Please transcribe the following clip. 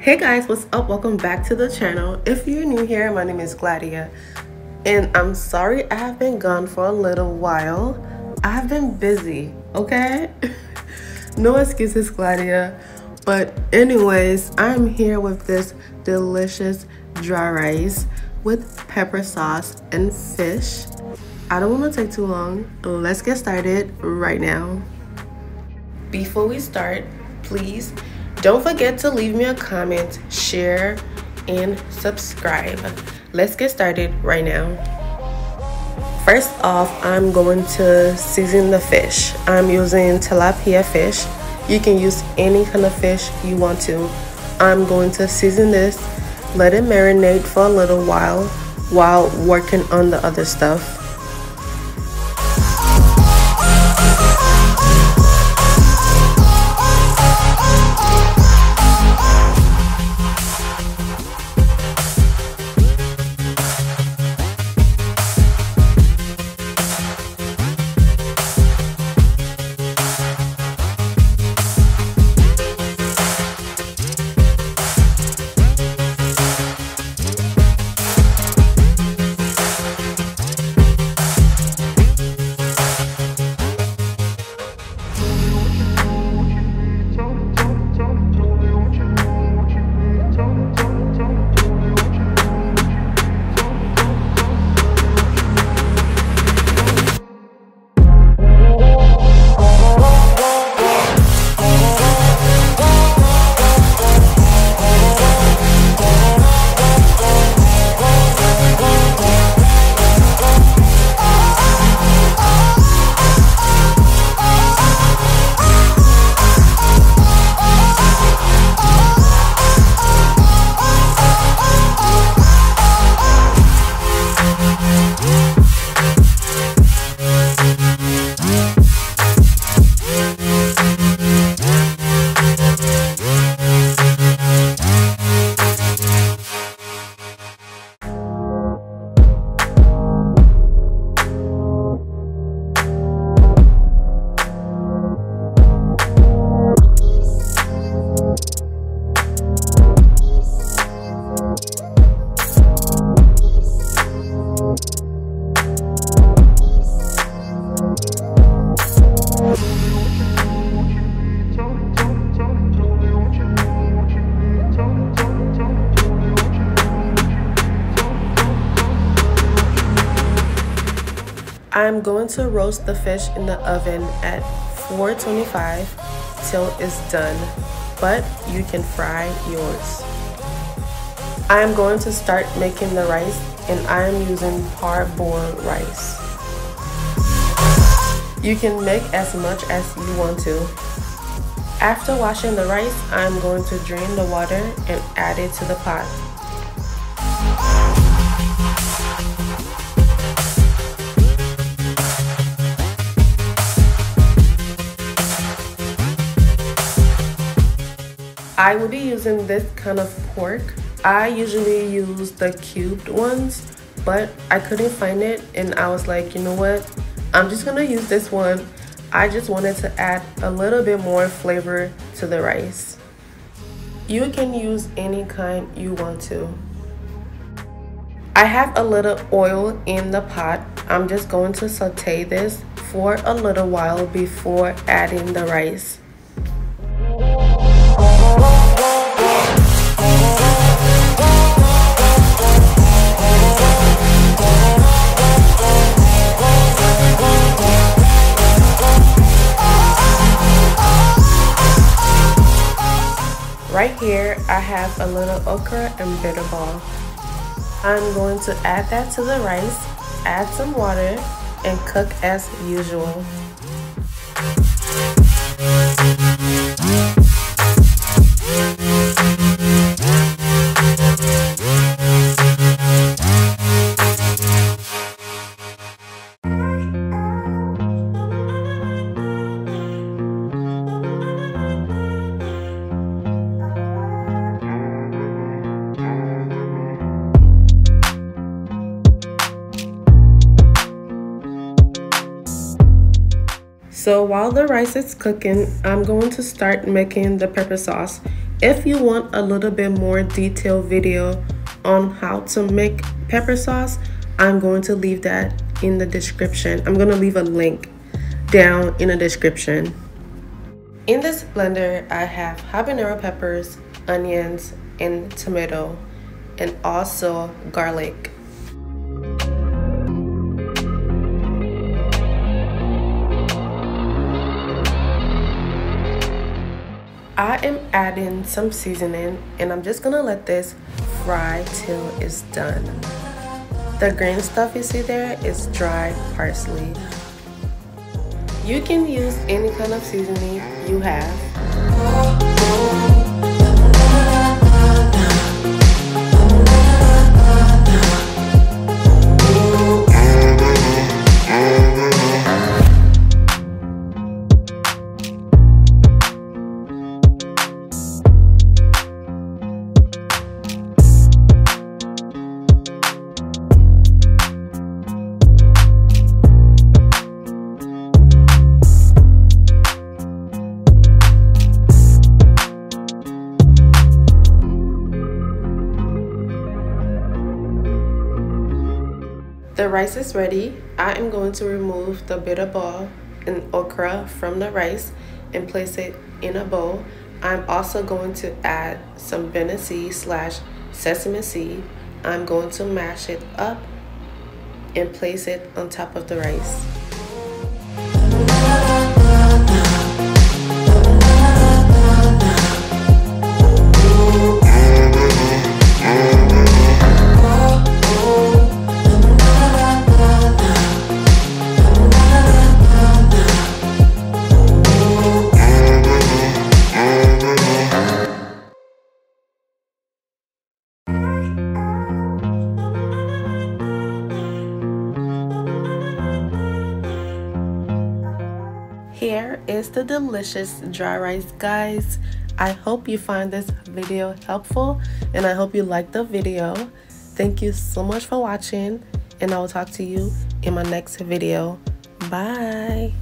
Hey guys, what's up? Welcome back to the channel. If you're new here, my name is Gladia, and I'm sorry I have been gone for a little while. I have been busy, okay? No excuses, Gladia. But anyways, I'm here with this delicious dry rice with pepper sauce and fish. I don't want to take too long. Let's get started right now. Before we start, please don't forget to leave me a comment, share, and subscribe. Let's get started right now. First off, I'm going to season the fish. I'm using tilapia fish. You can use any kind of fish you want to. I'm going to season this, let it marinate for a little while working on the other stuff. I'm going to roast the fish in the oven at 425 till it's done, but you can fry yours. I'm going to start making the rice, and I'm using parboiled rice. You can make as much as you want to. After washing the rice, I'm going to drain the water and add it to the pot. I will be using this kind of pork. I usually use the cubed ones, but I couldn't find it, and I was like, you know what? I'm just gonna use this one. I just wanted to add a little bit more flavor to the rice. You can use any kind you want to. I have a little oil in the pot. I'm just going to saute this for a little while before adding the rice. Right here, I have a little okra and bitter ball. I'm going to add that to the rice, add some water, and cook as usual. So while the rice is cooking, I'm going to start making the pepper sauce. If you want a little bit more detailed video on how to make pepper sauce, I'm going to leave that in the description. I'm going to leave a link down in the description. In this blender, I have habanero peppers, onions, and tomato, and also garlic. I am adding some seasoning, and I'm just gonna let this fry till it's done. The green stuff you see there is dried parsley. You can use any kind of seasoning you have. The rice is ready. I am going to remove the bitter ball and okra from the rice and place it in a bowl. I'm also going to add some fennel seed / sesame seed. I'm going to mash it up and place it on top of the rice. Here is the delicious dry rice, guys. I hope you find this video helpful, and I hope you like the video. Thank you so much for watching, and I will talk to you in my next video. Bye.